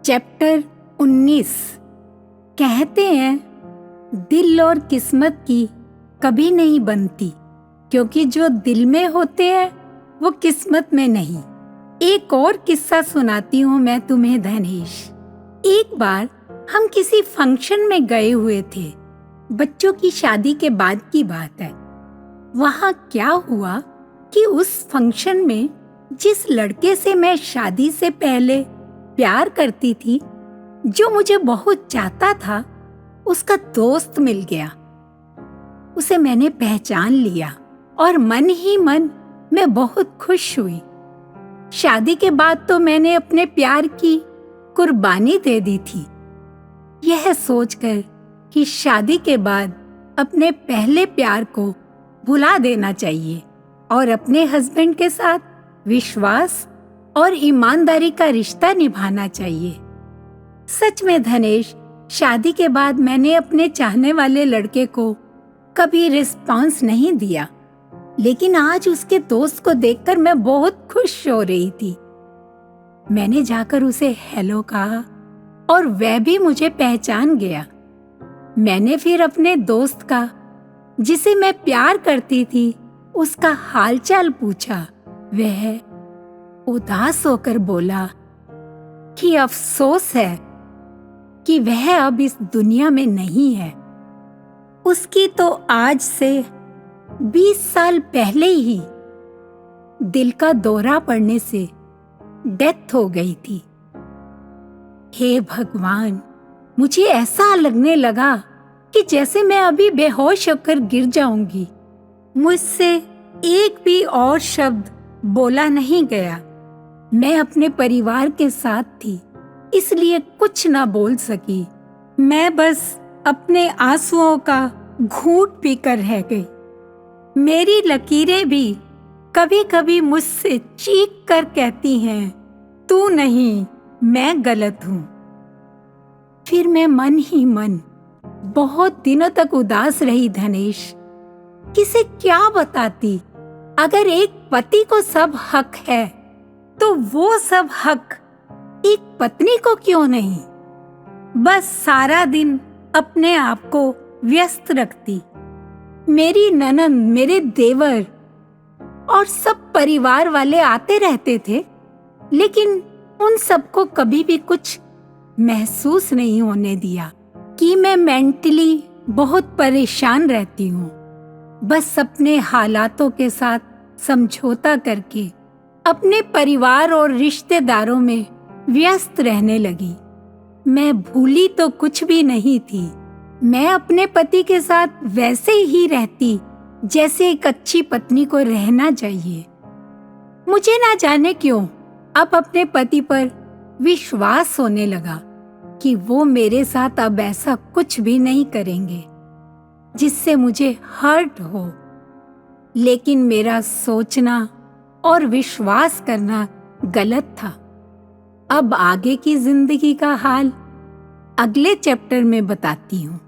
Chapter 19। कहते हैं दिल और किस्मत की कभी नहीं बनती, क्योंकि जो दिल में होते हैं वो किस्मत में नहीं। एक और किस्सा सुनाती हूँ मैं तुम्हें धनेश। एक बार हम किसी फंक्शन में गए हुए थे। बच्चों की शादी के बाद की बात है। वहाँ क्या हुआ कि उस फंक्शन में जिस लड़के से मैं शादी से पहले प्यार करती थी, जो मुझे बहुत चाहता था, उसका दोस्त मिल गया। उसे मैंने पहचान लिया और मन ही मन मैं बहुत खुश हुई। शादी के बाद तो मैंने अपने प्यार की कुर्बानी दे दी थी, यह सोचकर कि शादी के बाद अपने पहले प्यार को भुला देना चाहिए और अपने हस्बैंड के साथ विश्वास और ईमानदारी का रिश्ता निभाना चाहिए। सच में धनेश, शादी के बाद मैंने अपने चाहने वाले लड़के को कभी रिस्पॉन्स नहीं दिया, लेकिन आज उसके दोस्त को देखकर मैं बहुत खुश हो रही थी। मैंने जाकर उसे हेलो कहा और वह भी मुझे पहचान गया। मैंने फिर अपने दोस्त का, जिसे मैं प्यार करती थी, उसका हालचाल पूछा। वह उदास होकर बोला कि अफसोस है कि वह अब इस दुनिया में नहीं है। उसकी तो आज से 20 साल पहले ही दिल का दौरा पड़ने से डेथ हो गई थी। हे भगवान, मुझे ऐसा लगने लगा कि जैसे मैं अभी बेहोश होकर गिर जाऊंगी। मुझसे एक भी और शब्द बोला नहीं गया। मैं अपने परिवार के साथ थी, इसलिए कुछ ना बोल सकी। मैं बस अपने आंसुओं का घूंट पीकर रह गई। मेरी लकीरें भी कभी कभी मुझसे चीख कर कहती हैं, तू नहीं, मैं गलत हूँ। फिर मैं मन ही मन बहुत दिनों तक उदास रही धनेश। किसे क्या बताती, अगर एक पति को सब हक है तो वो सब हक एक पत्नी को क्यों नहीं। बस सारा दिन अपने आप को व्यस्त रखती। मेरी ननद, मेरे देवर और सब परिवार वाले आते रहते थे, लेकिन उन सबको कभी भी कुछ महसूस नहीं होने दिया कि मैं मेंटली बहुत परेशान रहती हूँ। बस अपने हालातों के साथ समझौता करके अपने परिवार और रिश्तेदारों में व्यस्त रहने लगी। मैं भूली तो कुछ भी नहीं थी। मैं अपने पति के साथ वैसे ही रहती जैसे एक अच्छी पत्नी को रहना चाहिए। मुझे ना जाने क्यों अब अपने पति पर विश्वास होने लगा कि वो मेरे साथ अब ऐसा कुछ भी नहीं करेंगे जिससे मुझे हर्ट हो। लेकिन मेरा सोचना और विश्वास करना गलत था। अब आगे की जिंदगी का हाल अगले चैप्टर में बताती हूँ।